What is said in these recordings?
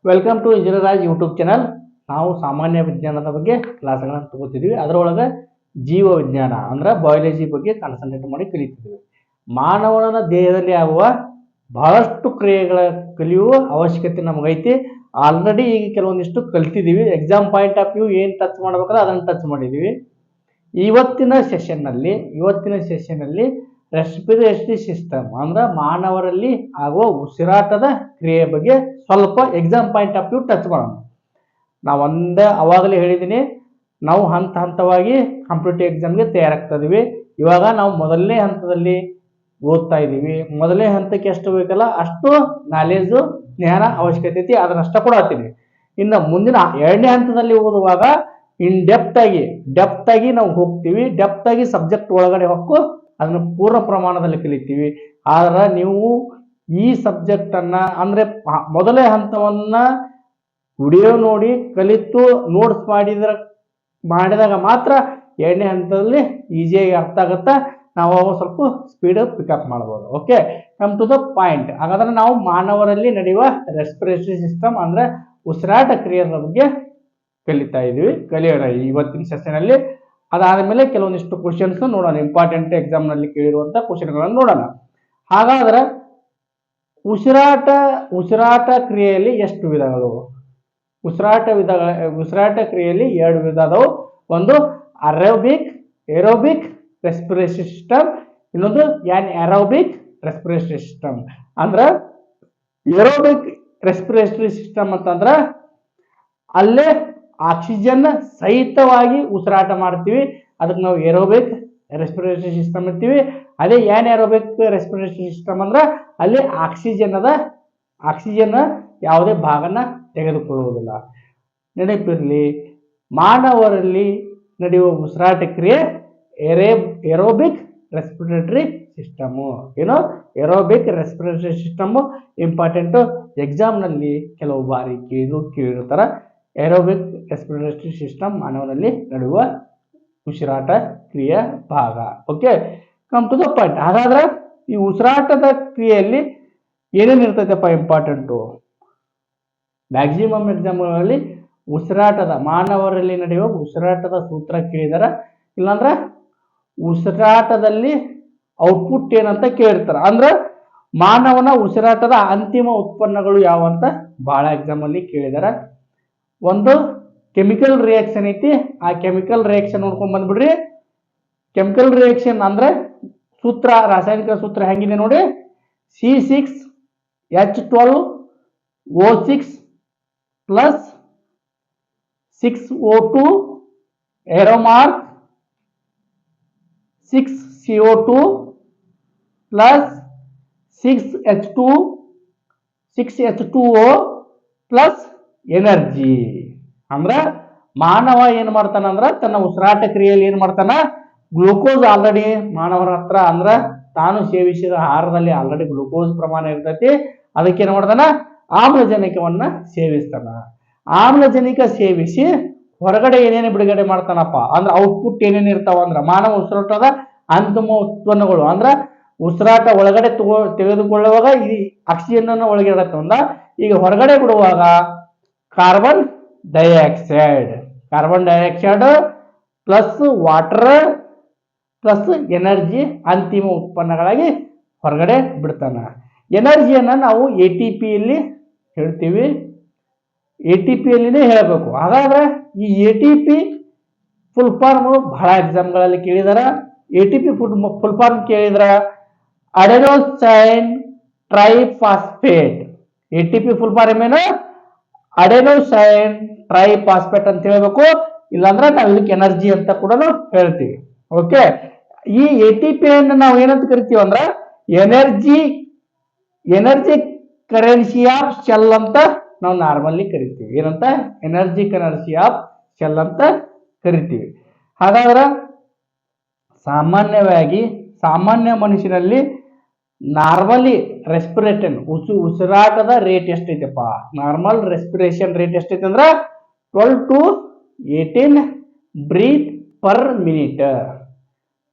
Welcome to engineer Raj YouTube channel. ನಾವು ಸಾಮಾನ್ಯ ವಿಜ್ಞಾನದ ಬಗ್ಗೆ ಕ್ಲಾಸ್ಗಳನ್ನು ತಗೋತಿದ್ವಿ. ಅದರೊಳಗೆ ಜೀವ ವಿಜ್ಞಾನ ಅಂದ್ರೆ ಬಯಾಲಜಿ ಬಗ್ಗೆ ಕಾನ್ಸಂಟ್ರೇಟ್ ಮಾಡಿ ಕಲಿತಿದ್ವಿ. ಮಾನವನ ದೇಹದಲ್ಲಿ ಆಗುವ ಬಹಳಷ್ಟು ಕ್ರಿಯೆಗಳ ಕಲಿಯುವ ಅವಶ್ಯಕತೆ ನಮಗೈತಿ. ಆಲ್ರೆಡಿ ಈಗ ಕೆಲವೊಂದಿಷ್ಟು ಕಲ್ತಿದ್ದೀವಿ. ಎಕ್ಸಾಮ್ ಪಾಯಿಂಟ್ ಆಫ್ ವ್ಯೂ ಏನು ಟಚ್ ಮಾಡ್ಬೇಕಾದ್ರೆ ಅದನ್ನು ಟಚ್ ಮಾಡಿದ್ದೀವಿ. ಇವತ್ತಿನ ಸೆಷನ್ನಲ್ಲಿ ರೆಸ್ಪಿರೇಟರಿ ಸಿಸ್ಟಮ್ ಅಂದ್ರೆ ಮಾನವರಲ್ಲಿ ಆಗುವ ಉಸಿರಾಟದ ಕ್ರಿಯೆ ಬಗ್ಗೆ ಸ್ವಲ್ಪ exam point of view touch ಮಾಡೋಣ. ನಾವು ಅವಾಗಲೇ ಹೇಳಿದ್ದೀನಿ, ನಾವು ಹಂತ ಹಂತವಾಗಿ ಕಾಂಪಿಟೇಟಿವ್ ಎಕ್ಸಾಮ್ಗೆ ತಯಾರಾಗ್ತಾ ಇದೀವಿ. ಇವಾಗ ನಾವು ಮೊದಲನೇ ಹಂತದಲ್ಲಿ ಓದ್ತಾ ಇದ್ದೀವಿ. ಮೊದಲನೇ ಹಂತಕ್ಕೆ ಎಷ್ಟು ಬೇಕಲ್ಲ ಅಷ್ಟು ನಾಲೆಜು ಜ್ಞಾನ ಅವಶ್ಯಕತೆ ಐತಿ, ಅದನ್ನಷ್ಟ ಕೊಡತ್ತೀನಿ. ಇನ್ನು ಮುಂದಿನ ಎರಡನೇ ಹಂತದಲ್ಲಿ ಓದುವಾಗ ಡೆಪ್ತ್ ಆಗಿ ನಾವು ಹೋಗ್ತೀವಿ. ಡೆಪ್ತ್ ಆಗಿ ಸಬ್ಜೆಕ್ಟ್ ಒಳಗಡೆ ಹೊಕ್ಕು ಅದನ್ನು ಪೂರ್ಣ ಪ್ರಮಾಣದಲ್ಲಿ ಕಲಿತೀವಿ. ಆದ್ರೆ ನೀವು ಈ ಸಬ್ಜೆಕ್ಟ್ ಅನ್ನ ಅಂದ್ರೆ ಮೊದಲನೇ ಹಂತವನ್ನ ವಿಡಿಯೋ ನೋಡಿ ಕಲಿತು ನೋಟ್ಸ್ ಮಾಡಿದಾಗ ಮಾತ್ರ ಎರಡನೇ ಹಂತದಲ್ಲಿ ಈಸಿಯಾಗಿ ಅರ್ಥ ಆಗುತ್ತಾ. ನಾವು ಸ್ವಲ್ಪ ಸ್ಪೀಡ್ ಪಿಕಪ್ ಮಾಡ್ಬೋದು. Okay, come to the point. ಹಾಗಾದ್ರೆ ನಾವು ಮಾನವರಲ್ಲಿ ನಡೆಯುವ ರೆಸ್ಪಿರೇಟರಿ ಸಿಸ್ಟಮ್ ಅಂದ್ರೆ ಉಸಿರಾಟ ಕ್ರಿಯೆಯ ಬಗ್ಗೆ ಕಲಿತಾ ಇದೀವಿ. ಕಲಿಯೋಣ ಇವತ್ತಿನ ಸೆಷನ್ ಅಲ್ಲಿ. ಅದಾದ್ಮೇಲೆ ಕೆಲವೊಂದಿಷ್ಟು ಕ್ವಶನ್ಸ್ ನೋಡೋಣ. ಇಂಪಾರ್ಟೆಂಟ್ ಎಕ್ಸಾಮ್ ನಲ್ಲಿ ಕೇಳಿರುವಂತ ಕ್ವಶನ್ಗಳನ್ನು ನೋಡೋಣ. ಹಾಗಾದ್ರೆ ಉಸಿರಾಟ ಕ್ರಿಯೆಯಲ್ಲಿ ಎಷ್ಟು ವಿಧಗಳು? ಉಸಿರಾಟ ಕ್ರಿಯೆಯಲ್ಲಿ ಎರಡು ವಿಧ ಅದಾವು. ಒಂದು ಏರೋಬಿಕ್ ರೆಸ್ಪಿರೇಟರಿ ಸಿಸ್ಟಮ್, ಇನ್ನೊಂದು ಅನಏರೋಬಿಕ್ ರೆಸ್ಪಿರೇಟರಿ ಸಿಸ್ಟಮ್. ಅಂದ್ರೆ ಏರೋಬಿಕ್ ರೆಸ್ಪಿರೇಟರಿ ಸಿಸ್ಟಮ್ ಅಂತಂದ್ರ ಅಲ್ಲೇ ಆಕ್ಸಿಜನ್ ಸಹಿತವಾಗಿ ಉಸಿರಾಟ ಮಾಡ್ತೀವಿ. ಅದಕ್ಕೆ ನಾವು ಏರೋಬಿಕ್ ರೆಸ್ಪಿರೇಟರಿ ಸಿಸ್ಟಮ್ ಅಂತೀವಿ. ಅದೇ ಅನಏರೋಬಿಕ್ ರೆಸ್ಪಿರೇಟರಿ ಸಿಸ್ಟಮ್ ಅಂದ್ರೆ ಅಲ್ಲಿ ಆಕ್ಸಿಜನ್ ಯಾವುದೇ ಭಾಗನ ತೆಗೆದುಕೊಳ್ಳುವುದಿಲ್ಲ. ನೆನಪಿರಲಿ, ಮಾನವರಲ್ಲಿ ನಡೆಯುವ ಉಸಿರಾಟ ಕ್ರಿಯೆ ಏರೋಬಿಕ್ ರೆಸ್ಪಿರೇಟರಿ ಸಿಸ್ಟಮ್. ಏನೋ aerobic respiratory system important. Exam ನಲ್ಲಿ ಕೆಲವು ಬಾರಿ ಕೇಳಿರ್ತಾರ. ಏರೋಬಿಕ್ ರೆಸ್ಪಿರೇಟರಿ ಸಿಸ್ಟಮ್ ಮಾನವನಲ್ಲಿ ನಡೆಯುವ ಉಸಿರಾಟ ಕ್ರಿಯೆ ಭಾಗ. Okay, come to the point. ಹಾಗಾದ್ರೆ ಈ ಉಸಿರಾಟದ ಕ್ರಿಯೆಯಲ್ಲಿ ಏನೇನು ಇರ್ತೈತಪ್ಪ ಇಂಪಾರ್ಟೆಂಟು? ಮ್ಯಾಕ್ಸಿಮಮ್ ಎಕ್ಸಾಮ್ಗಳಲ್ಲಿ ಮಾನವರಲ್ಲಿ ನಡೆಯುವ ಉಸಿರಾಟದ ಸೂತ್ರ ಕೇಳಿದಾರ, ಇಲ್ಲಾಂದ್ರ ಉಸಿರಾಟದಲ್ಲಿ ಔಟ್ಪುಟ್ ಏನಂತ ಕೇಳಿರ್ತಾರ. ಅಂದ್ರ ಮಾನವನ ಉಸಿರಾಟದ ಅಂತಿಮ ಉತ್ಪನ್ನಗಳು ಯಾವಂತ ಬಹಳ ಎಕ್ಸಾಮ್ ಅಲ್ಲಿ ಕೇಳಿದಾರ. ಒಂದು ಕೆಮಿಕಲ್ ರಿಯಾಕ್ಷನ್ ಐತಿ. ಆ ಕೆಮಿಕಲ್ ರಿಯಾಕ್ಷನ್ ನೋಡ್ಕೊಂಡ್ ಬಂದ್ಬಿಡ್ರಿ. ಕೆಮಿಕಲ್ ರಿಯಾಕ್ಷನ್ ಅಂದ್ರೆ ಸೂತ್ರ, ರಾಸಾಯನಿಕ ಸೂತ್ರ ಹೆಂಗಿದೆ ನೋಡಿ. C6H12O6 plus 6O2 arrow mark 6CO2 plus 6H2O plus energy. ಅಂದ್ರ ಮಾನವ ಏನ್ ಮಾಡ್ತಾನ ಅಂದ್ರ ತನ್ನ ಉಸಿರಾಟ ಕ್ರಿಯೆಯಲ್ಲಿ ಏನ್ ಮಾಡ್ತಾನ, ಗ್ಲೂಕೋಸ್ ಆಲ್ರೆಡಿ ಮಾನವರ ಹತ್ರ ಅಂದ್ರ ತಾನು ಸೇವಿಸಿದ ಆಹಾರದಲ್ಲಿ ಆಲ್ರೆಡಿ ಗ್ಲೂಕೋಸ್ ಪ್ರಮಾಣ ಇರ್ತೈತಿ. ಅದಕ್ಕೆ ಏನ್ ಮಾಡ್ತಾನ, ಆಮ್ಲಜನಕವನ್ನ ಸೇವಿಸ್ತಾನ. ಆಮ್ಲಜನಕ ಸೇವಿಸಿ ಹೊರಗಡೆ ಏನೇನು ಬಿಡುಗಡೆ ಮಾಡ್ತಾನಪ್ಪ ಅಂದ್ರ ಔಟ್ಪುಟ್ ಏನೇನು ಇರ್ತಾವ ಅಂದ್ರ ಮಾನವ ಉಸಿರಾಟದ ಅಂತಿಮ ಉತ್ಪನ್ನಗಳು. ಅಂದ್ರ ಉಸಿರಾಟ ಒಳಗಡೆ ತೆಗೆದುಕೊಳ್ಳುವಾಗ ಈ ಆಕ್ಸಿಜನ್ ಅನ್ನು ಒಳಗಡೆ ತಂದ, ಈಗ ಹೊರಗಡೆ ಬಿಡುವಾಗ carbon dioxide plus water plus energy ಅಂತಿಮ ಉತ್ಪನ್ನಗಳಾಗಿ ಹೊರಗಡೆ ಬಿಡ್ತಾನ. ಎನರ್ಜಿಯನ್ನ ನಾವು ATP ಯಲ್ಲಿ ಹೇಳ್ತೀವಿ. ATP ಯಲ್ಲಿನೇ ಹೇಳಬೇಕು. ಹಾಗಾದ್ರೆ ಈ ATP ಫುಲ್ ಫಾರ್ಮ್ ಬಹಳ ಎಕ್ಸಾಮ್ಗಳಲ್ಲಿ ಕೇಳಿದಾರ. ATP ಫುಲ್ ಫಾರ್ಮ್ ಕೇಳಿದ್ರ adenosine triphosphate. ATP full form ಏನು? ಅಡೆನೋಸೈನ್ ಟ್ರೈಫಾಸ್ಫೇಟ್ ಅಂತ ಹೇಳ್ಬೇಕು. ಇಲ್ಲಾಂದ್ರೆ ನಾವು ಇದಕ್ಕೆ ಎನರ್ಜಿ ಅಂತ ಕೂಡ ಹೇಳ್ತೀವಿ. ಓಕೆ, ಈ ATP ಅನ್ನು ನಾವು ಏನಂತ ಕರಿತೀವಿ ಅಂದ್ರ ಎನರ್ಜಿ ಕರೆನ್ಸಿ ಆಫ್ ಸೆಲ್ ಅಂತ ನಾವು ನಾರ್ಮಲಿ ಕರಿತೀವಿ. ಏನಂತ? ಎನರ್ಜಿ ಕರೆನ್ಸಿ ಆಫ್ ಸೆಲ್ ಅಂತ ಕರಿತೀವಿ. ಹಾಗಾದ್ರೆ ಸಾಮಾನ್ಯ ಮನುಷ್ಯನಲ್ಲಿ ನಾರ್ಮಲಿ ಉಸಿರಾಟದ ರೇಟ್ ಎಷ್ಟೈತಪ್ಪ? ನಾರ್ಮಲ್ ರೆಸ್ಪಿರೇಷನ್ ರೇಟ್ ಎಷ್ಟೈತೆ ಅಂದ್ರ 12 to 18 ಬ್ರೀತ್ ಪರ್ ಮಿನಿಟ್.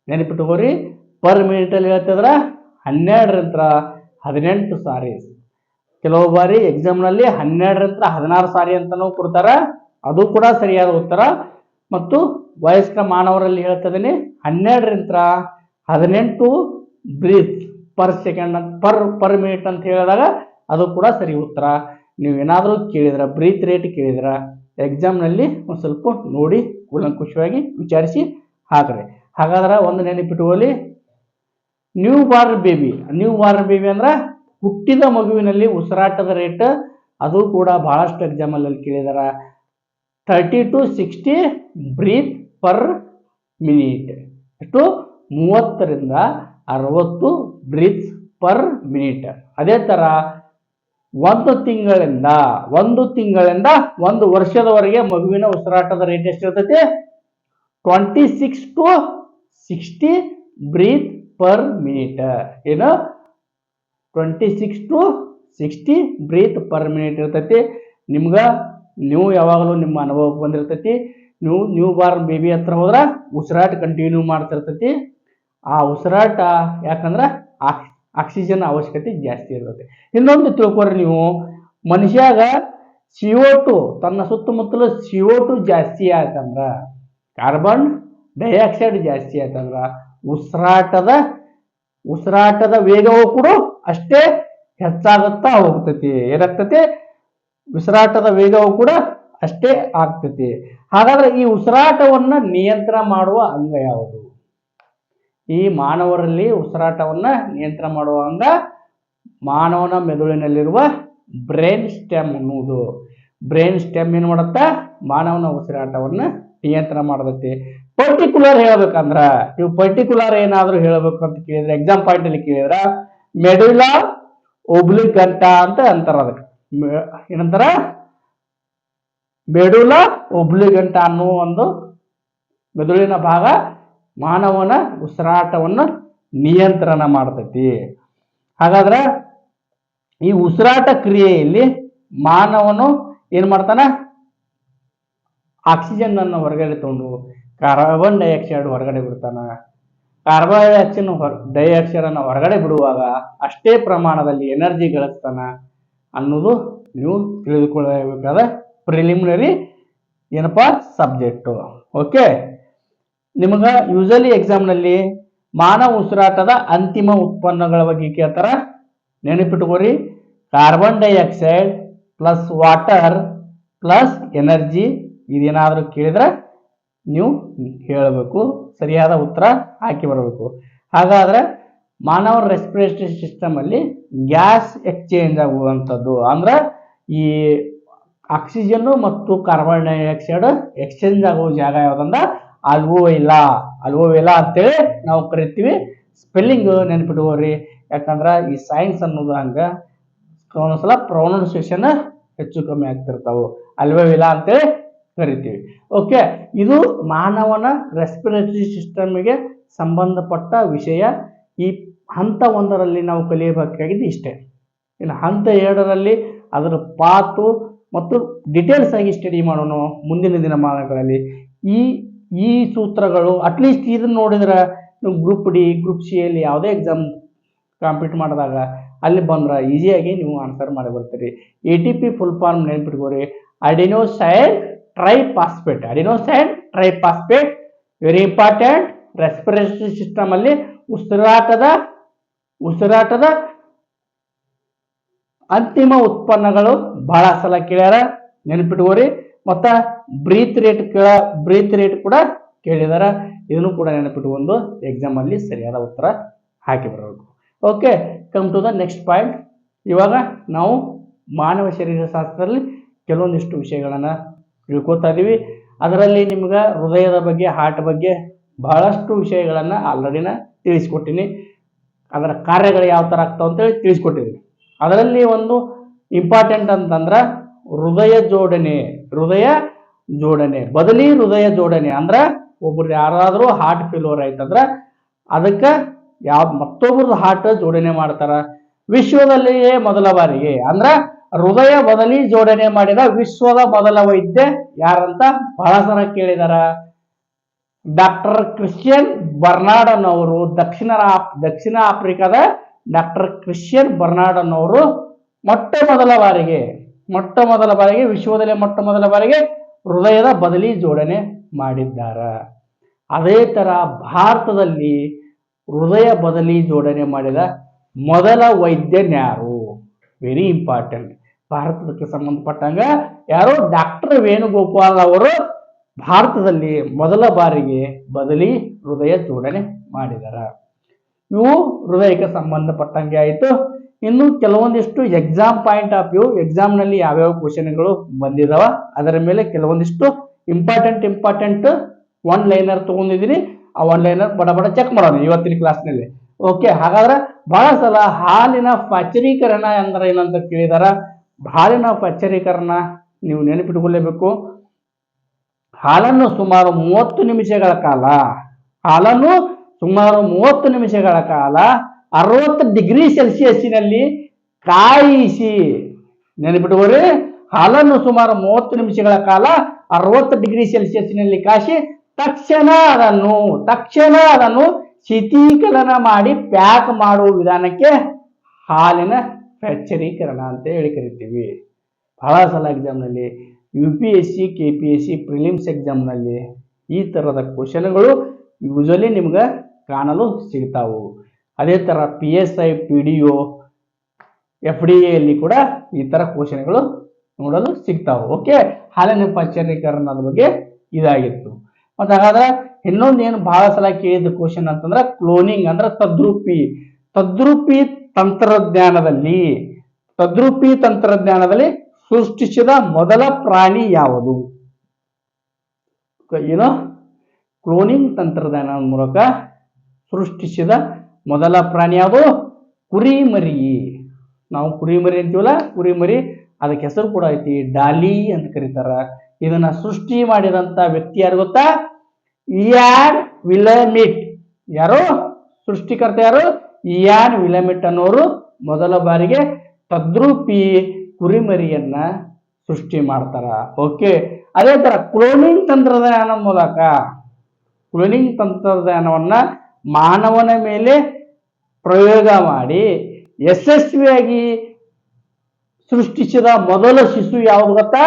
ನೆನಪಿಟ್ಟುಕೋರಿ, ಪರ್ ಮಿನಿಟ್ ಅಲ್ಲಿ ಹೇಳ್ತಿದ್ರ 12 ರಿಂದ 18 ಸಾರಿ ಕೆಲವು ಬಾರಿ ಎಕ್ಸಾಮ್ನಲ್ಲಿ 12ರಿಂದ 16 ಸಾರಿ ಅಂತಾನೂ ಕೊಡ್ತಾರ, ಅದು ಕೂಡ ಸರಿಯಾದ ಉತ್ತರ. ಮತ್ತು ವಯಸ್ಕ ಮಾನವರಲ್ಲಿ ಹೇಳ್ತದೇನೆ 12ರಿಂದ 18 breath per second per minute ಅಂತ ಹೇಳಿದಾಗ ಅದು ಕೂಡ ಸರಿ ಉತ್ತರ. ನೀವು ಏನಾದರೂ ಕೇಳಿದ್ರ ಬ್ರೀತ್ ರೇಟ್ ಕೇಳಿದ್ರ ಎಕ್ಸಾಮ್ನಲ್ಲಿ ಒಂದು ಸ್ವಲ್ಪ ನೋಡಿ ಕೂಲಂಕುಷವಾಗಿ ವಿಚಾರಿಸಿ ಹಾಕ್ರಿ. ಹಾಗಾದ್ರೆ ಒಂದು ನೆನಪಿಟ್ಟುಕೊಳ್ಳಿ, ನ್ಯೂ ಬಾರ್ನ್ ಬೇಬಿ ಅಂದ್ರೆ ಹುಟ್ಟಿದ ಮಗುವಿನಲ್ಲಿ ಉಸಿರಾಟದ ರೇಟ್, ಅದು ಕೂಡ ಬಹಳಷ್ಟು ಎಕ್ಸಾಮಲ್ಲಿ ಕೇಳಿದಾರ. 30 to 60 ಬ್ರೀತ್ ಪರ್ ಮಿನಿಟ್. ಎಷ್ಟು? 30ರಿಂದ 60 ಬ್ರೀತ್ ಪರ್ ಮಿನಿಟ್. ಅದೇ ತರ ಒಂದು ತಿಂಗಳಿಂದ 1 ವರ್ಷದವರೆಗೆ ಮಗುವಿನ ಉಸಿರಾಟದ ರೇಟ್ ಎಷ್ಟಿರ್ತೈತಿ? 26 to 60 ಬ್ರೀತ್ ಪರ್ ಮಿನಿಟ್. ಏನು? 26 to 60 ಬ್ರೀತ್ ಪರ್ ಮಿನಿಟ್ ಇರ್ತೈತಿ. ನೀವು ಯಾವಾಗಲೂ ನಿಮ್ಮ ಅನುಭವಕ್ಕೆ ಬಂದಿರ್ತೈತಿ. ನೀವು ನ್ಯೂ ಬಾರ್ನ್ ಬೇಬಿ ಹತ್ರ ಹೋದ್ರ ಉಸಿರಾಟ ಕಂಟಿನ್ಯೂ ಮಾಡ್ತಿರ್ತೈತಿ. ಆ ಉಸಿರಾಟ ಯಾಕಂದ್ರೆ ಆಕ್ಸಿಜನ್ ಅವಶ್ಯಕತೆ ಜಾಸ್ತಿ ಇರ್ತೈತಿ. ಇನ್ನೊಂದು ತಿಳ್ಕೊರಿ, ನೀವು ಮನುಷ್ಯಾಗ CO2 ತನ್ನ ಸುತ್ತಮುತ್ತಲು CO2 ಜಾಸ್ತಿ ಆಯ್ತಂದ್ರ, ಕಾರ್ಬನ್ ಡೈಆಕ್ಸೈಡ್ ಜಾಸ್ತಿ ಆಯ್ತಂದ್ರ ಉಸಿರಾಟದ ವೇಗವು ಕೂಡ ಅಷ್ಟೇ ಹೆಚ್ಚಾಗುತ್ತಾ ಹೋಗ್ತೈತಿ. ಏನಾಗ್ತೈತಿ? ಉಸಿರಾಟದ ವೇಗವು ಕೂಡ ಅಷ್ಟೇ ಆಗ್ತೈತಿ. ಹಾಗಾದ್ರೆ ಈ ಉಸಿರಾಟವನ್ನ ನಿಯಂತ್ರಣ ಮಾಡುವ ಅಂಗ ಯಾವುದು? ಈ ಮಾನವರಲ್ಲಿ ಉಸಿರಾಟವನ್ನ ನಿಯಂತ್ರಣ ಮಾಡುವ ಅಂಗ ಮಾನವನ ಮೆದುಳಿನಲ್ಲಿರುವ ಬ್ರೈನ್ ಸ್ಟೆಮ್ ಅನ್ನುವುದು. ಬ್ರೈನ್ ಸ್ಟೆಮ್ ಏನ್ ಮಾಡುತ್ತಾ? ಮಾನವನ ಉಸಿರಾಟವನ್ನ ನಿಯಂತ್ರಣ ಮಾಡತೈತಿ. ಪರ್ಟಿಕ್ಯುಲರ್ ಹೇಳ್ಬೇಕಂದ್ರ, ನೀವು ಪರ್ಟಿಕ್ಯುಲರ್ ಏನಾದ್ರೂ ಹೇಳ್ಬೇಕು ಅಂತ ಕೇಳಿದ್ರೆ, ಎಕ್ಸಾಮ್ ಪಾಯಿಂಟ್ ಅಲ್ಲಿ ಕೇಳಿದ್ರ ಮೆಡುಲಾ ಒಬ್ಲಿಗಂಟಾ ಅಂತ ಅಂತಾರ. ಅದಕ್ಕೆ ಏನಂತಾರ? ಮೆಡುಲಾ ಒಬ್ಲಿಗಂಟಾ ಅನ್ನುವ ಒಂದು ಮೆದುಳಿನ ಭಾಗ ಮಾನವನ ಉಸಿರಾಟವನ್ನು ನಿಯಂತ್ರಣ ಮಾಡ್ತೈತಿ. ಹಾಗಾದ್ರೆ ಈ ಉಸಿರಾಟ ಕ್ರಿಯೆಯಲ್ಲಿ ಮಾನವನು ಏನ್ ಮಾಡ್ತಾನ? ಆಕ್ಸಿಜನ್ ಅನ್ನು ಹೊರಗಡೆ ತಗೊಂಡು ಕಾರ್ಬನ್ ಡೈಆಕ್ಸೈಡ್ ಹೊರಗಡೆ ಬಿಡ್ತಾನ. ಕಾರ್ಬನ್ ಡೈಆಕ್ಸೈಡ್ ಅನ್ನು ಹೊರಗಡೆ ಬಿಡುವಾಗ ಅಷ್ಟೇ ಪ್ರಮಾಣದಲ್ಲಿ ಎನರ್ಜಿ ಗಳಿಸ್ತಾನ ಅನ್ನೋದು ನೀವು ತಿಳಿದುಕೊಳ್ಳಬೇಕಾದ ಪ್ರಿಲಿಮಿನರಿ ಏನಪ್ಪಾ ಸಬ್ಜೆಕ್ಟ್. ಓಕೆ, ನಿಮಗ ಯೂಶಲಿ ಎಕ್ಸಾಮ್ನಲ್ಲಿ ಮಾನವ ಉಸಿರಾಟದ ಅಂತಿಮ ಉತ್ಪನ್ನಗಳ ಬಗ್ಗೆ ಕೇಳ್ತಾರ. ನೆನಪಿಟ್ಕೋರಿ, carbon dioxide plus water plus energy. ಇದೇನಾದ್ರೂ ಕೇಳಿದ್ರೆ ನೀವು ಹೇಳಬೇಕು, ಸರಿಯಾದ ಉತ್ತರ ಹಾಕಿ ಬರಬೇಕು. ಹಾಗಾದ್ರೆ ಮಾನವ ರೆಸ್ಪಿರೇಟರಿ ಸಿಸ್ಟಮ್ ಅಲ್ಲಿ ಗ್ಯಾಸ್ ಎಕ್ಸ್ಚೇಂಜ್ ಆಗುವಂಥದ್ದು ಅಂದ್ರೆ ಈ ಆಕ್ಸಿಜನ್ ಮತ್ತು ಕಾರ್ಬನ್ ಡೈಆಕ್ಸೈಡ್ ಎಕ್ಸ್ಚೇಂಜ್ ಆಗುವ ಜಾಗ ಯಾವ್ದಂದ್ರ ಅಲ್ವೋವಿಲಾ ಅಂತೇಳಿ ನಾವು ಕರಿತೀವಿ. ಸ್ಪೆಲ್ಲಿಂಗ್ ನೆನಪಿಟ್ಕೋರಿ, ಯಾಕಂದ್ರ ಈ ಸೈನ್ಸ್ ಅನ್ನೋದು ಹಂಗ ಒಂದೊಂದ್ಸಲ ಪ್ರೊನೌನ್ಸಿಯೇಷನ್ ಹೆಚ್ಚು ಕಮ್ಮಿ ಆಗ್ತಿರ್ತಾವು. ಅಲ್ವೋವಿಲಾ ಅಂತೇಳಿ ಕರಿತೀವಿ. ಓಕೆ, ಇದು ಮಾನವನ ರೆಸ್ಪಿರೇಟರಿ ಸಿಸ್ಟಮ್ಗೆ ಸಂಬಂಧಪಟ್ಟ ವಿಷಯ. ಈ ಹಂತ 1ರಲ್ಲಿ ನಾವು ಕಲಿಯಬೇಕಾಗಿದ್ದು ಇಷ್ಟೇ. ಇನ್ನು ಹಂತ 2ರಲ್ಲಿ ಅದರ ಪಾತು ಮತ್ತು ಡೀಟೇಲ್ಸ್ ಆಗಿ ಸ್ಟಡಿ ಮಾಡೋಣ ಮುಂದಿನ ದಿನಮಾನಗಳಲ್ಲಿ. ಈ ಸೂತ್ರಗಳು ಅಟ್ಲೀಸ್ಟ್ ಇದನ್ನ ನೋಡಿದ್ರೆ ನೀವು ಗ್ರೂಪ್ ಡಿ ಗ್ರೂಪ್ ಸಿ ಅಲ್ಲಿ ಯಾವುದೇ ಎಕ್ಸಾಮ್ ಕಾಂಪೀಟ್ ಮಾಡಿದಾಗ ಅಲ್ಲಿ ಬಂದ್ರೆ ಈಸಿಯಾಗಿ ನೀವು ಆನ್ಸರ್ ಮಾಡಿ ಬರ್ತೀರಿ. ATP ಫುಲ್ ಫಾರ್ಮ್ ನೆನಪಿಟ್ಕೋರಿ, adenosine triphosphate. Very important. Respiratory system ಅಲ್ಲಿ ಉಸಿರಾಟದ ಅಂತಿಮ ಉತ್ಪನ್ನಗಳು ಬಹಳ ಸಲ ಕೇಳ್ಯಾರ, ನೆನಪಿಟ್ಕೋರಿ. ಮತ್ತ ಬ್ರೀತ್ ರೇಟ್ ಕೂಡ ಕೇಳಿದಾರ, ಇದನ್ನು ಕೂಡ ನೆನಪಿಟ್ಕೊಂಡು ಎಕ್ಸಾಮ್ ಅಲ್ಲಿ ಸರಿಯಾದ ಉತ್ತರ ಹಾಕಿ ಬರಬೇಕು. Okay, come to the next point. ಇವಾಗ ನಾವು ಮಾನವ ಶರೀರ ಶಾಸ್ತ್ರದಲ್ಲಿ ಕೆಲವೊಂದಿಷ್ಟು ವಿಷಯಗಳನ್ನ ತಿಳ್ಕೊತಾ ಇದೀವಿ. ಅದರಲ್ಲಿ ನಿಮ್ಗೆ ಹೃದಯದ ಬಗ್ಗೆ, ಹಾರ್ಟ್ ಬಗ್ಗೆ ಬಹಳಷ್ಟು ವಿಷಯಗಳನ್ನ ಆಲ್ರೆಡಿನ ತಿಳಿಸ್ಕೊಟ್ಟಿನಿ. ಅದರ ಕಾರ್ಯಗಳು ಯಾವ ತರ ಆಗ್ತಾವ ಅಂತೇಳಿ ತಿಳಿಸ್ಕೊಟ್ಟಿದ್ದೀನಿ. ಅದರಲ್ಲಿ ಒಂದು ಇಂಪಾರ್ಟೆಂಟ್ ಅಂತಂದ್ರ ಹೃದಯ ಜೋಡಣೆ ಬದಲಿ ಹೃದಯ ಜೋಡಣೆ ಅಂದ್ರ ಒಬ್ರು ಯಾರಾದ್ರೂ ಹಾರ್ಟ್ ಫೇಲ್ಯೂರ್ ಆಯ್ತಂದ್ರ ಅದಕ್ಕೆ ಮತ್ತೊಬ್ರದ್ದು ಹಾರ್ಟ್ ಜೋಡಣೆ ಮಾಡ್ತಾರ. ವಿಶ್ವದಲ್ಲಿಯೇ ಮೊದಲ ಬಾರಿಗೆ ಅಂದ್ರ ಹೃದಯ ಬದಲಿ ಜೋಡಣೆ ಮಾಡಿದ ವಿಶ್ವದ ಮೊದಲ ವೈದ್ಯ ಯಾರಂತ ಬಹಳ ಸಲ ಕೇಳಿದಾರ. ಡಾಕ್ಟರ್ ಕ್ರಿಶ್ಚಿಯನ್ ಬರ್ನಾರ್ಡ್ ಅನ್ನೋರು, ದಕ್ಷಿಣ ಆಫ್ರಿಕಾದ ಡಾಕ್ಟರ್ ಕ್ರಿಶ್ಚಿಯನ್ ಬರ್ನಾರ್ಡ್ ಅನ್ನೋರು ಮೊಟ್ಟ ಮೊದಲ ಬಾರಿಗೆ ವಿಶ್ವದಲ್ಲಿ ಮೊಟ್ಟ ಮೊದಲ ಬಾರಿಗೆ ಹೃದಯದ ಬದಲಿ ಜೋಡಣೆ ಮಾಡಿದ್ದಾರೆ. ಅದೇ ತರ ಭಾರತದಲ್ಲಿ ಹೃದಯ ಬದಲಿ ಜೋಡಣೆ ಮಾಡಿದ ಮೊದಲ ವೈದ್ಯನ್ಯಾರು? Very important. ಭಾರತಕ್ಕೆ ಸಂಬಂಧಪಟ್ಟಂಗ ಯಾರು? ಡಾಕ್ಟರ್ ವೇಣುಗೋಪಾಲ್ ಅವರು ಭಾರತದಲ್ಲಿ ಮೊದಲ ಬಾರಿಗೆ ಬದಲಿ ಹೃದಯ ಜೋಡಣೆ ಮಾಡಿದಾರ. ಇವು ಹೃದಯಕ್ಕೆ ಸಂಬಂಧಪಟ್ಟಂಗೆ ಆಯಿತು. ಇನ್ನು ಕೆಲವೊಂದಿಷ್ಟು ಎಕ್ಸಾಮ್ ಪಾಯಿಂಟ್ ಆಫ್ ವ್ಯೂ, ಎಕ್ಸಾಮ್ನಲ್ಲಿ ಯಾವ್ಯಾವ ಕ್ವಶನ್ಗಳು ಬಂದಿದಾವ ಅದರ ಮೇಲೆ ಕೆಲವೊಂದಿಷ್ಟು ಇಂಪಾರ್ಟೆಂಟ್ ಒನ್ ಲೈನರ್ ತಗೊಂಡಿದ್ದೀನಿ. ಆ ಒನ್ ಲೈನರ್ ಬಡ ಚೆಕ್ ಮಾಡೋಣ ಇವತ್ತಿನ ಕ್ಲಾಸ್ನಲ್ಲಿ. ಓಕೆ, ಹಾಗಾದ್ರೆ ಬಹಳ ಸಲ ಹಾಲಿನ ಪಚರೀಕರಣ ಅಂದ್ರೆ ಏನಂತ ಕೇಳಿದಾರ. ಹಾಲಿನ ಪಚರೀಕರಣ ನೀವು ನೆನಪಿಟ್ಕೊಳ್ಳೇಬೇಕು. ಹಾಲನ್ನು ಸುಮಾರು 30 ನಿಮಿಷಗಳ ಕಾಲ 60 ಡಿಗ್ರಿ ಸೆಲ್ಸಿಯಸ್ಸಿನಲ್ಲಿ ಕಾಯಿಸಿ, ನೆನಪಿಟ್ಟುಕೊಳ್ಳಿ, ಹಾಲನ್ನು ಸುಮಾರು 30 ನಿಮಿಷಗಳ ಕಾಲ 60 ಡಿಗ್ರಿ ಸೆಲ್ಸಿಯಸ್ಸಿನಲ್ಲಿ ಕಾಯಿಸಿ ತಕ್ಷಣ ಅದನ್ನು ಶೀತೀಕರಣ ಮಾಡಿ ಪ್ಯಾಕ್ ಮಾಡುವ ವಿಧಾನಕ್ಕೆ ಹಾಲಿನ ಪಚರೀಕರಣ ಅಂತ ಹೇಳಿ ಕರಿತೀವಿ. ಬಹಳ ಸಲ ಎಕ್ಸಾಮ್ನಲ್ಲಿ UPSC KPSC ಪ್ರಿಲಿಮ್ಸ್ ಎಕ್ಸಾಮ್ನಲ್ಲಿ ಈ ಥರದ ಕ್ವಶನ್ಗಳು ಯೂಶಲಿ ನಿಮ್ಗೆ ಕಾಣಲು ಸಿಗ್ತಾವು. ಅದೇ ಥರ PSI PDO FDA ಅಲ್ಲಿ ಕೂಡ ಈ ಥರ ಕ್ವಶನ್ಗಳು ನೋಡಲು ಸಿಗ್ತಾವೆ. ಓಕೆ, ಹಾಲಿನ ಪಚರೀಕರಣದ ಬಗ್ಗೆ ಇದಾಗಿತ್ತು. ಮತ್ತು ಹಾಗಾದ್ರೆ ಇನ್ನೊಂದು ಏನು ಬಹಳ ಸಲ ಕೇಳಿದ ಕ್ವಶನ್ ಅಂತಂದ್ರೆ ಕ್ಲೋನಿಂಗ್ ಅಂದ್ರೆ ತದ್ರೂಪಿ ತಂತ್ರಜ್ಞಾನದಲ್ಲಿ ಸೃಷ್ಟಿಸಿದ ಮೊದಲ ಪ್ರಾಣಿ ಯಾವುದು? ಏನು? ಕ್ಲೋನಿಂಗ್ ತಂತ್ರಜ್ಞಾನದ ಮೂಲಕ ಸೃಷ್ಟಿಸಿದ ಮೊದಲ ಪ್ರಾಣಿ ಯಾವುದು? ಕುರಿಮರಿ. ನಾವು ಕುರಿಮರಿ ಅಂತೀವಲ್ಲ, ಕುರಿಮರಿ, ಅದಕ್ಕೆ ಹೆಸರು ಕೂಡ ಐತಿ, ಡಾಲಿ ಅಂತ ಕರೀತಾರ. ಇದನ್ನ ಸೃಷ್ಟಿ ಮಾಡಿದಂತ ವ್ಯಕ್ತಿ ಯಾರು ಗೊತ್ತಾ? ಇಯಾನ್ ವಿಲಮಿಟ್. ಯಾರು ಸೃಷ್ಟಿಕರ್ತ? ಯಾರು? ಇಯಾನ್ ವಿಲಮಿಟ್ ಅನ್ನೋರು ಮೊದಲ ಬಾರಿಗೆ ತದ್ರೂಪಿ ಕುರಿಮರಿಯನ್ನ ಸೃಷ್ಟಿ ಮಾಡ್ತಾರ. ಓಕೆ, ಅದೇ ತರ ಕ್ಲೋನಿಂಗ್ ತಂತ್ರಜ್ಞಾನವನ್ನ ಮಾನವನ ಮೇಲೆ ಪ್ರಯೋಗ ಮಾಡಿ ಯಶಸ್ವಿಯಾಗಿ ಸೃಷ್ಟಿಸಿದ ಮೊದಲ ಶಿಶು ಯಾವುದು ಗೊತ್ತಾ?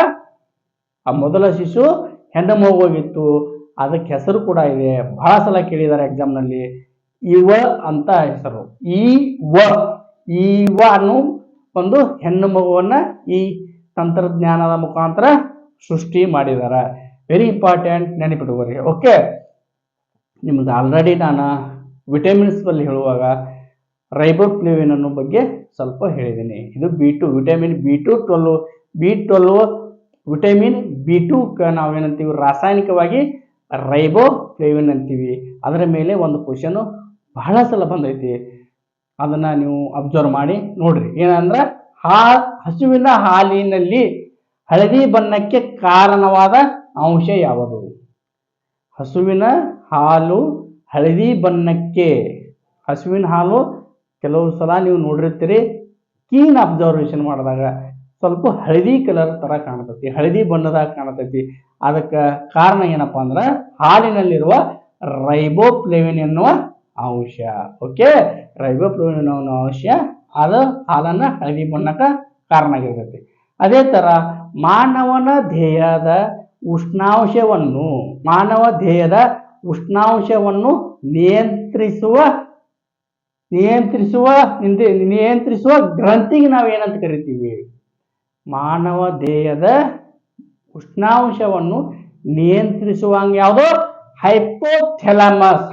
ಆ ಮೊದಲ ಶಿಶು ಹೆಣ್ಣು ಮಗುವಾಗಿತ್ತು. ಅದಕ್ಕೆ ಹೆಸರು ಕೂಡ ಇದೆ, ಬಹಳ ಸಲ ಕೇಳಿದ್ದಾರೆ ಎಕ್ಸಾಮ್ನಲ್ಲಿ. ಇವ ಅಂತ ಹೆಸರು. ಈವ ಅನ್ನೋ ಒಂದು ಹೆಣ್ಣು ಮಗುವನ್ನ ಈ ತಂತ್ರಜ್ಞಾನದ ಮುಖಾಂತರ ಸೃಷ್ಟಿ ಮಾಡಿದ್ದಾರೆ. ವೆರಿ ಇಂಪಾರ್ಟೆಂಟ್, ನೆನಪಿಟ್ಕೋರಿ. ಓಕೆ, ನಿಮ್ಗೆ ಆಲ್ರೆಡಿ ನಾನು ವಿಟಮಿನ್ಸ್ ಬಲ್ಲಿ ಹೇಳುವಾಗ ರೈಬೋಫ್ಲೇವಿನ್ ಅನ್ನೋ ಬಗ್ಗೆ ಸ್ವಲ್ಪ ಹೇಳಿದ್ದೀನಿ. ಇದು B2 vitamin B12 vitamin B2 ನಾವೇನಂತೀವಿ ರಾಸಾಯನಿಕವಾಗಿ ರೈಬೋಫ್ಲೇವಿನ್ ಅಂತೀವಿ. ಅದರ ಮೇಲೆ ಒಂದು ಕ್ವಶನ್ ಬಹಳ ಸಲ ಬಂದೈತಿ, ಅದನ್ನ ನೀವು ಅಬ್ಸರ್ವ್ ಮಾಡಿ ನೋಡ್ರಿ. ಏನಂದ್ರೆ ಹಸುವಿನ ಹಾಲಿನಲ್ಲಿ ಹಳದಿ ಬಣ್ಣಕ್ಕೆ ಕಾರಣವಾದ ಅಂಶ ಯಾವುದು? ಹಸುವಿನ ಹಾಲು ಹಳದಿ ಬಣ್ಣಕ್ಕೆ, ಹಸುವಿನ ಹಾಲು ಕೆಲವು ಸಲ ನೀವು ನೋಡಿರ್ತೀರಿ, ಕೀನ್ ಅಬ್ಸರ್ವೇಷನ್ ಮಾಡಿದಾಗ ಸ್ವಲ್ಪ ಹಳದಿ ಕಲರ್ ತರ ಕಾಣತೈತಿ, ಹಳದಿ ಬಣ್ಣದಾಗ ಕಾಣತೈತಿ. ಅದಕ್ಕೆ ಕಾರಣ ಏನಪ್ಪಾ ಅಂದ್ರೆ ಹಾಲಿನಲ್ಲಿರುವ ರೈಬೋಫ್ಲೇವಿನ್ ಎನ್ನುವ ಅಂಶ. ಓಕೆ, ರೈಬೋಫ್ಲೇವಿನ್ ಅನ್ನೋ ಅಂಶ ಅದು ಹಾಲನ್ನ ಹಳದಿ ಬಣ್ಣಕ್ಕೆ ಕಾರಣ ಆಗಿರ್ತೈತಿ. ಅದೇ ತರ ಮಾನವ ದೇಹದ ಉಷ್ಣಾಂಶವನ್ನು ನಿಯಂತ್ರಿಸುವ ಗ್ರಂಥಿಗೆ ನಾವು ಏನಂತ ಕರಿತೀವಿ? ಮಾನವ ದೇಹದ ಉಷ್ಣಾಂಶವನ್ನು ನಿಯಂತ್ರಿಸುವಂಗ ಯಾವುದು?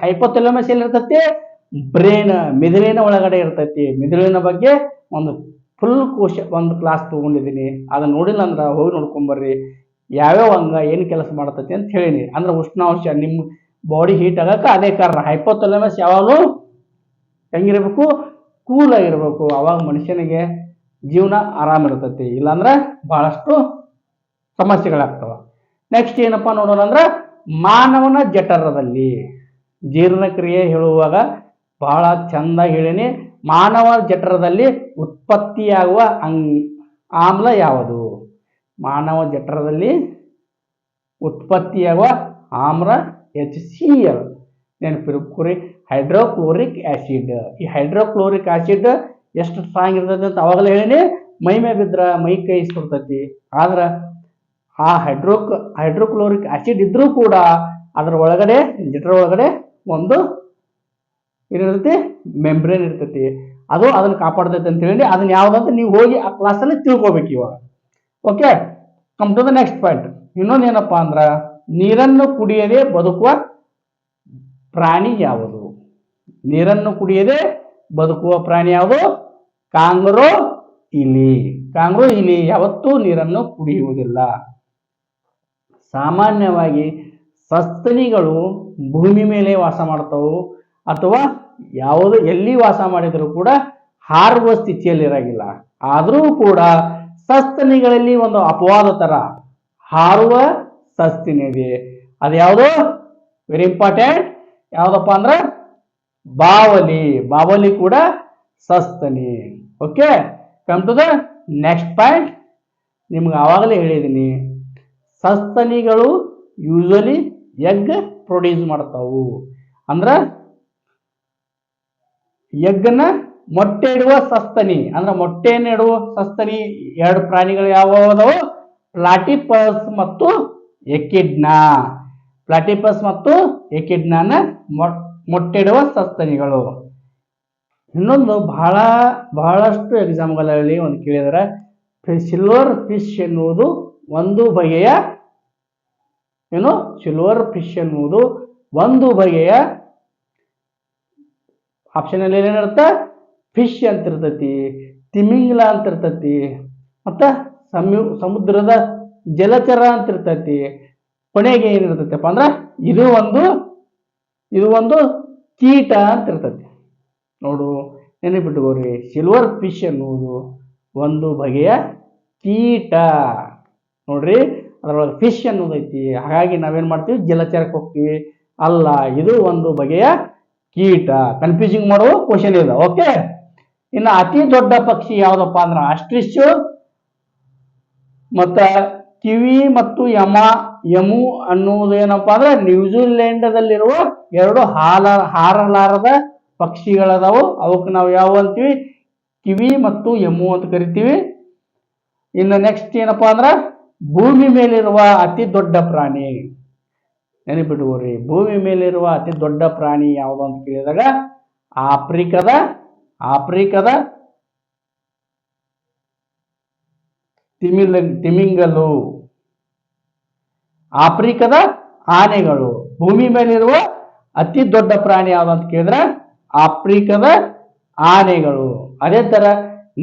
ಹೈಪೋಥೆಲಮಸ್ ಎಲ್ಲಿರ್ತೈತಿ? ಬ್ರೇನ್, ಮೆದುಳಿನ ಒಳಗಡೆ ಇರ್ತೈತಿ. ಮೆದುಳಿನ ಬಗ್ಗೆ ಒಂದು ಫುಲ್ ಒಂದು ಕ್ಲಾಸ್ ತಗೊಂಡಿದ್ದೀನಿ, ಅದನ್ನ ನೋಡಿಲ್ಲ ಅಂದ್ರೆ ಹೋಗಿ ನೋಡ್ಕೊಂಬರ್ರಿ. ಯಾವ್ಯಾವ ಅಂಗ ಏನು ಕೆಲಸ ಮಾಡ್ತೈತಿ ಅಂತ ಹೇಳಿನಿ. ಅಂದ್ರೆ ಉಷ್ಣಾಂಶ ನಿಮ್ಮ ಬಾಡಿ ಹೀಟ್ ಆಗಕ್ಕೆ ಅದೇ ಕಾರಣ. ಹೈಪೋಥೆಲಮಸ್ ಯಾವಾಗಲೂ ಹೆಂಗಿರ್ಬೇಕು? ಕೂಲ್ ಆಗಿರ್ಬೇಕು. ಅವಾಗ ಮನುಷ್ಯನಿಗೆ ಜೀವನ ಆರಾಮ ಇರ್ತೈತಿ, ಇಲ್ಲಾಂದ್ರೆ ಬಹಳಷ್ಟು ಸಮಸ್ಯೆಗಳಾಗ್ತವ. ನೆಕ್ಸ್ಟ್ ಏನಪ್ಪಾ ನೋಡೋಣ ಅಂದ್ರೆ ಮಾನವನ ಜಠರದಲ್ಲಿ ಜೀರ್ಣಕ್ರಿಯೆ ಹೇಳುವಾಗ ಬಹಳ ಚಂದಾಗಿ ಹೇಳಿನಿ. ಮಾನವ ಜಠರದಲ್ಲಿ ಉತ್ಪತ್ತಿಯಾಗುವ ಆಮ್ಲ ಯಾವುದು? ಮಾನವ ಜಠರದಲ್ಲಿ ಉತ್ಪತ್ತಿಯಾಗುವ ಆಮ್ಲ HCl. ನೆನಪಿರ್ಕೋರಿ, ಹೈಡ್ರೋಕ್ಲೋರಿಕ್ ಆಸಿಡ್. ಈ ಹೈಡ್ರೋಕ್ಲೋರಿಕ್ ಆಸಿಡ್ ಎಷ್ಟು ಸ್ಟ್ರಾಂಗ್ ಇರ್ತದೆ ಅಂತ ಅವಾಗಲೇ ಹೇಳಿನಿ. ಮೈ ಮೇಲೆ ಬಿದ್ರ ಮೈ ಕೈ ಸುಡ್ತತಿ. ಆದ್ರ ಆ ಹೈಡ್ರೋಕ್ಲೋರಿಕ್ ಆಸಿಡ್ ಇದ್ರೂ ಕೂಡ ಅದರ ಒಳಗಡೆ ಲಿಟರ್ ಒಳಗಡೆ ಒಂದು ಏನಿರ್ತೈತಿ ಮೆಂಬ್ರೇನ್ ಇರ್ತೈತಿ. ಅದು ಅದನ್ನ ಕಾಪಾಡ್ತೈತಿ ಅಂತ ಹೇಳಿ ಅದನ್ನ ಯಾವ್ದಂತ ನೀವು ಹೋಗಿ ಆ ಕ್ಲಾಸಲ್ಲಿ ತಿಳ್ಕೊಬೇಕು ಇವಾಗ. Okay, come to the next point. ಇನ್ನೊಂದೇನಪ್ಪಾ ಅಂದ್ರ ನೀರನ್ನು ಕುಡಿಯದೆ ಬದುಕುವ ಪ್ರಾಣಿ ಯಾವುದು? ನೀರನ್ನು ಕುಡಿಯದೆ ಬದುಕುವ ಪ್ರಾಣಿ ಯಾವುದು? ಕಾಂಗ್ರೋ ಇಲಿ. ಕಾಂಗ್ರೋ ಇಲಿ ಯಾವತ್ತೂ ನೀರನ್ನು ಕುಡಿಯುವುದಿಲ್ಲ. ಸಾಮಾನ್ಯವಾಗಿ ಸಸ್ತನಿಗಳು ಭೂಮಿ ಮೇಲೆ ವಾಸ ಮಾಡ್ತಾವು ಅಥವಾ ಯಾವುದು ಎಲ್ಲಿ ವಾಸ ಮಾಡಿದರೂ ಕೂಡ ಹಾರುವ ಸ್ಥಿತಿಯಲ್ಲಿ ಇರಂಗಿಲ್ಲ. ಆದರೂ ಕೂಡ ಸಸ್ತನಿಗಳಲ್ಲಿ ಒಂದು ಅಪವಾದ ತರ ಹಾರುವ ಸಸ್ತನಿ ಇದೆ. ಅದು ಯಾವುದು? Very important. ಯಾವ್ದಪ್ಪ ಅಂದ್ರ ಬಾವಲಿ. ಬಾವಲಿ ಕೂಡ ಸಸ್ತನಿ. Okay, come to the next point. ನಿಮ್ಗೆ ಆವಾಗಲೇ ಹೇಳಿದ್ದೀನಿ, ಸಸ್ತನಿಗಳು ಯೂಶಲಿ ಎಗ್ ಪ್ರೊಡ್ಯೂಸ್ ಮಾಡ್ತಾವು. ಅಂದ್ರ ಎಗ್ಗನ್ನ ಮೊಟ್ಟೆ ಇಡುವ ಸಸ್ತನಿ. ಅಂದ್ರೆ ಮೊಟ್ಟೆಯನ್ನು ಇಡುವ ಸಸ್ತನಿ ಎರಡು ಪ್ರಾಣಿಗಳು ಯಾವ್ಯಾವು? ಪ್ಲಾಟಿಪಸ್ ಮತ್ತು ಎಕಿಡ್ನಾ. ಪ್ಲಾಟಿಪಸ್ ಮತ್ತು ಎಕಿಡ್ನಾನ ಮೊಟ್ಟೆ ಇಡುವ ಸಸ್ತನಿಗಳು. ಇನ್ನೊಂದು ಬಹಳಷ್ಟು ಎಕ್ಸಾಮ್ಗಳಲ್ಲಿ ಒಂದು ಕೇಳಿದರೆ ಸಿಲ್ವರ್ ಫಿಶ್ ಎನ್ನುವುದು ಒಂದು ಬಗೆಯ ಸಿಲ್ವರ್ ಫಿಶ್ ಎನ್ನುವುದು ಒಂದು ಬಗೆಯ ಆಪ್ಷನ್ ಅಲ್ಲಿ ಏನಿರುತ್ತೆ? ಫಿಶ್ ಅಂತ ಇರ್ತೈತಿ, ತಿಮಿಂಗ್ಲ ಅಂತ ಇರ್ತೈತಿ, ಮತ್ತ ಸಮುದ್ರದ ಜಲಚರ ಅಂತ ಇರ್ತೈತಿ. ಕೊನೆಗೆ ಏನಿರ್ತೈತಪ್ಪ ಅಂದ್ರ ಇದು ಒಂದು ಕೀಟ ಅಂತ ಇರ್ತೈತಿ. ನೋಡು, ನೆನಪಿಟ್ಟುಕೋರಿ, ಸಿಲ್ವರ್ ಫಿಶ್ ಎನ್ನುವುದು ಒಂದು ಬಗೆಯ ಕೀಟ. ನೋಡ್ರಿ, ಅದರೊಳಗೆ ಫಿಶ್ ಅನ್ನೋದೈತಿ. ಹಾಗಾಗಿ ನಾವೇನ್ ಮಾಡ್ತೀವಿ? ಜಲಚರಕ್ಕೆ ಹೋಗ್ತೀವಿ. ಅಲ್ಲ, ಇದು ಒಂದು ಬಗೆಯ ಕೀಟ. ಕನ್ಫ್ಯೂಸಿಂಗ್ ಮಾಡುವ ಕ್ವಶನ್ ಇಲ್ಲ. ಓಕೆ, ಇನ್ನು ಅತಿ ದೊಡ್ಡ ಪಕ್ಷಿ ಯಾವ್ದಪ್ಪ ಅಂದ್ರ ಆಸ್ಟ್ರಿಚ್ ಮತ್ತ ಕಿವಿ ಮತ್ತು ಯಮು ಅನ್ನುವುದೇನಪ್ಪಾ ಅಂದ್ರೆ ನ್ಯೂಜಿಲೆಂಡದಲ್ಲಿರುವ ಎರಡು ಹಾರಲಾರದ ಪಕ್ಷಿಗಳದಾವು. ಅವಕ್ಕೆ ನಾವು ಯಾವ ಅಂತೀವಿ? ಕಿವಿ ಮತ್ತು ಯಮು ಅಂತ ಕರಿತೀವಿ. ಇನ್ನು ನೆಕ್ಸ್ಟ್ ಏನಪ್ಪಾ ಅಂದ್ರ ಭೂಮಿ ಮೇಲಿರುವ ಅತಿ ದೊಡ್ಡ ಪ್ರಾಣಿ. ನೆನಪಿಟ್ಟುಕೋರಿ, ಭೂಮಿ ಮೇಲಿರುವ ಅತಿ ದೊಡ್ಡ ಪ್ರಾಣಿ ಯಾವುದು ಅಂತ ಕೇಳಿದಾಗ ಆಫ್ರಿಕಾದ ತಿಮಿಂಗಲು. ಆಫ್ರಿಕಾದ ಆನೆಗಳು. ಭೂಮಿ ಮೇಲಿರುವ ಅತಿ ದೊಡ್ಡ ಪ್ರಾಣಿ ಯಾವುದು ಅಂತ ಕೇಳಿದ್ರೆ ಆಫ್ರಿಕಾದ ಆನೆಗಳು. ಅದೇ ತರ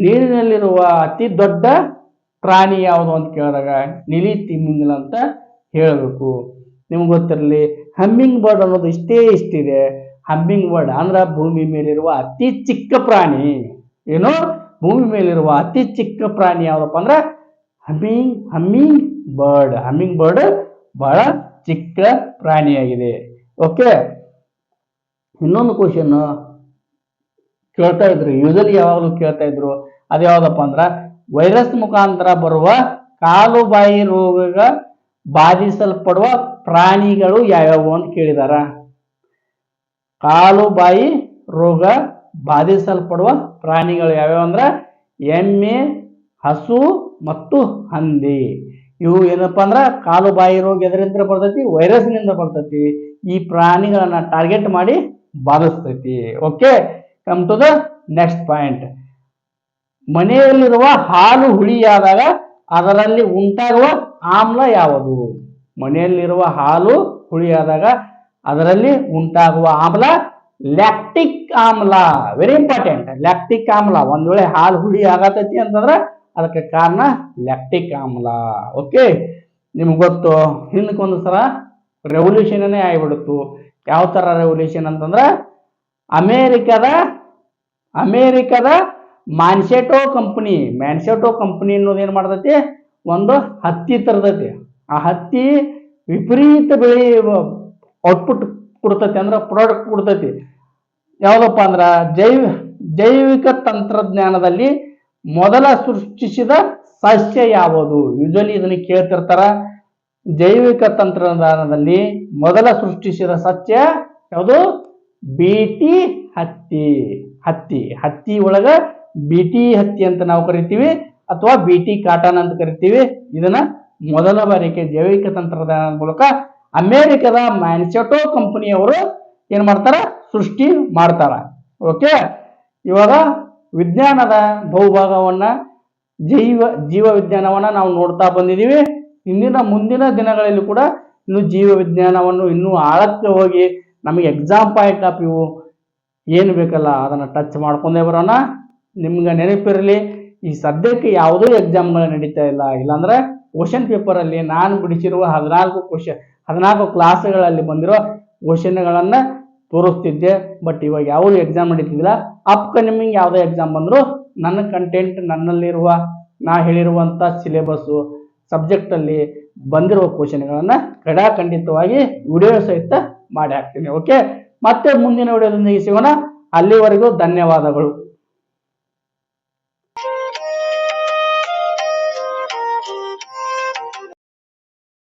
ನೀರಿನಲ್ಲಿರುವ ಅತಿ ದೊಡ್ಡ ಪ್ರಾಣಿ ಯಾವುದು ಅಂತ ಕೇಳಿದಾಗ ನೀಲಿ ತಿಮಿಂಗಲ ಅಂತ ಹೇಳಬೇಕು. ನಿಮ್ಗೆ ಗೊತ್ತಿರಲಿ, ಹಮ್ಮಿಂಗ್ ಬರ್ಡ್ ಅನ್ನೋದು ಇಷ್ಟಿದೆ. ಹಮ್ಮಿಂಗ್ ಬರ್ಡ್ ಅಂದ್ರ ಭೂಮಿ ಮೇಲಿರುವ ಅತಿ ಚಿಕ್ಕ ಪ್ರಾಣಿ. ಏನು? ಭೂಮಿ ಮೇಲಿರುವ ಅತಿ ಚಿಕ್ಕ ಪ್ರಾಣಿ ಯಾವ್ದಪ್ಪ ಅಂದ್ರ ಹಮ್ಮಿಂಗ್ ಬರ್ಡ್. ಹಮ್ಮಿಂಗ್ ಬರ್ಡ್ ಬಹಳ ಚಿಕ್ಕ ಪ್ರಾಣಿಯಾಗಿದೆ. ಓಕೆ, ಇನ್ನೊಂದು ಕ್ವಶನ್ ಕೇಳ್ತಾ ಇದ್ರು, ಯೂಶಲಿ ಯಾವಾಗಲೂ ಕೇಳ್ತಾ ಇದ್ರು. ಅದು ಯಾವ್ದಪ್ಪ ಅಂದ್ರ ವೈರಸ್ ಮುಖಾಂತರ ಬರುವ ಕಾಲು ಬಾಯಿ ರೋಗ ಬಾಧಿಸಲ್ಪಡುವ ಪ್ರಾಣಿಗಳು ಯಾವ್ಯಾವು ಅಂತ ಕೇಳಿದಾರ. ಕಾಲು ಬಾಯಿ ರೋಗ ಬಾಧಿಸಲ್ಪಡುವ ಪ್ರಾಣಿಗಳು ಯಾವ್ಯಾವ ಅಂದ್ರ ಎಮ್ಮೆ, ಹಸು ಮತ್ತು ಹಂದಿ. ಇವು ಏನಪ್ಪಾ ಅಂದ್ರ ಕಾಲು ಬಾಯಿ ರೋಗ ಎದರಿಂದ ಬರ್ತೈತಿ? ವೈರಸ್ ನಿಂದ ಬರ್ತೈತಿ. ಈ ಪ್ರಾಣಿಗಳನ್ನ ಟಾರ್ಗೆಟ್ ಮಾಡಿ ಬಾಧಿಸ್ತೈತಿ. Okay, come to the next point. ಮನೆಯಲ್ಲಿರುವ ಹಾಲು ಹುಳಿಯಾದಾಗ ಅದರಲ್ಲಿ ಉಂಟಾಗುವ ಆಮ್ಲ ಯಾವುದು? ಮನೆಯಲ್ಲಿರುವ ಹಾಲು ಹುಳಿಯಾದಾಗ ಅದರಲ್ಲಿ ಉಂಟಾಗುವ ಆಮ್ಲ ಲ್ಯಾಕ್ಟಿಕ್ ಆಮ್ಲ. ವೆರಿ ಇಂಪಾರ್ಟೆಂಟ್, ಲ್ಯಾಕ್ಟಿಕ್ ಆಮ್ಲ. ಒಂದ್ ವೇಳೆ ಹಾಲು ಹುಳಿ ಆಗತೈತಿ ಅಂತಂದ್ರ ಅದಕ್ಕೆ ಕಾರಣ ಲ್ಯಾಕ್ಟಿಕ್ ಆಮ್ಲ. ಓಕೆ, ನಿಮ್ಗೆ ಗೊತ್ತು, ಹಿಂದಕ್ಕೊಂದು ಸಲ ರೆವಲ್ಯೂಷನ್ ಆಗಿಬಿಡ್ತು. ಯಾವ ತರ ರೆವಲ್ಯೂಷನ್ ಅಂತಂದ್ರ ಅಮೇರಿಕದ ಮ್ಯಾನ್ಸೆಟೋ ಕಂಪನಿ ಅನ್ನೋದು ಏನ್ ಮಾಡ್ತೈತಿ? ಒಂದು ಹತ್ತಿ ತರದೈತಿ. ಆ ಹತ್ತಿ ವಿಪರೀತ ಬೆಳೆ ಔಟ್ಪುಟ್ ಕೊಡ್ತೈತಿ, ಅಂದ್ರ ಪ್ರಾಡಕ್ಟ್ ಕೊಡ್ತೈತಿ. ಯಾವ್ದಪ್ಪ ಅಂದ್ರ ಜೈವಿಕ ತಂತ್ರಜ್ಞಾನದಲ್ಲಿ ಮೊದಲ ಸೃಷ್ಟಿಸಿದ ಸಸ್ಯ ಯಾವುದು? ಯೂಶಲಿ ಇದನ್ನ ಕೇಳ್ತಿರ್ತಾರ. ಜೈವಿಕ ತಂತ್ರಜ್ಞಾನದಲ್ಲಿ ಮೊದಲ ಸೃಷ್ಟಿಸಿದ ಸಸ್ಯ ಯಾವುದು? ಬೀಟಿ ಹತ್ತಿ. ಹತ್ತಿ ಒಳಗ ಬೀಟಿ ಹತ್ತಿ ಅಂತ ನಾವು ಕರಿತೀವಿ. ಅಥವಾ BT ಕಾಟನ್ ಅಂತ ಕರಿತೀವಿ. ಇದನ್ನ ಮೊದಲ ಬಾರಿಗೆ ಜೈವಿಕ ತಂತ್ರಜ್ಞಾನದ ಮೂಲಕ ಅಮೆರಿಕದ ಮ್ಯಾನ್ಸೆಟೋ ಕಂಪನಿಯವರು ಏನ್ ಮಾಡ್ತಾರ, ಸೃಷ್ಟಿ ಮಾಡ್ತಾರ. ಓಕೆ, ಇವಾಗ ವಿಜ್ಞಾನದ ಬಹುಭಾಗವನ್ನ ಜೀವ ವಿಜ್ಞಾನವನ್ನ ನಾವು ನೋಡ್ತಾ ಬಂದಿದೀವಿ. ಮುಂದಿನ ದಿನಗಳಲ್ಲಿ ಕೂಡ ಇನ್ನು ಜೀವ ವಿಜ್ಞಾನವನ್ನು ಇನ್ನೂ ಆಳಕ್ಕೆ ಹೋಗಿ ನಮಗೆ ಎಕ್ಸಾಮ್ ಪಾಯಿಂಟ್ ಆಫ್ ವ್ಯೂ ಏನು ಬೇಕಲ್ಲ ಅದನ್ನ ಟಚ್ ಮಾಡ್ಕೊಂಡೇ ಬರೋಣ. ನಿಮ್ಗೆ ನೆನಪಿರಲಿ, ಈ ಸದ್ಯಕ್ಕೆ ಯಾವುದೋ ಎಕ್ಸಾಮ್ಗಳು ನಡೀತಾ ಇಲ್ಲ. ಇಲ್ಲಾಂದ್ರೆ ಕ್ವಶನ್ ಪೇಪರ್ ಅಲ್ಲಿ ನಾನು ಬಿಡಿಸಿರುವ 14 ಕ್ಲಾಸ್ಗಳಲ್ಲಿ ಬಂದಿರೋ ಕ್ವಶನ್ಗಳನ್ನ ತೋರಿಸ್ತಿದ್ದೆ. ಬಟ್ ಇವಾಗ ಯಾವುದು ಎಕ್ಸಾಮ್ ನಡೀತಿದ್ದಿಲ್ಲ. ಅಪ್ಕಮಿಂಗ್ ಯಾವುದೇ ಎಕ್ಸಾಮ್ ಬಂದ್ರು ನನ್ನ ಕಂಟೆಂಟ್, ನನ್ನಲ್ಲಿರುವ ನಾ ಹೇಳಿರುವಂತ ಸಿಲೆಬಸ್ಸು ಸಬ್ಜೆಕ್ಟ್ ಅಲ್ಲಿ ಬಂದಿರುವ ಕ್ವಶನ್ಗಳನ್ನ ಖಂಡಿತವಾಗಿ ವಿಡಿಯೋ ಸಹಿತ ಮಾಡಿ ಹಾಕ್ತೀನಿ. ಓಕೆ, ಮತ್ತೆ ಮುಂದಿನ ವಿಡಿಯೋದೊಂದಿಗೆ ಸಿಗೋಣ. ಅಲ್ಲಿವರೆಗೂ ಧನ್ಯವಾದಗಳು.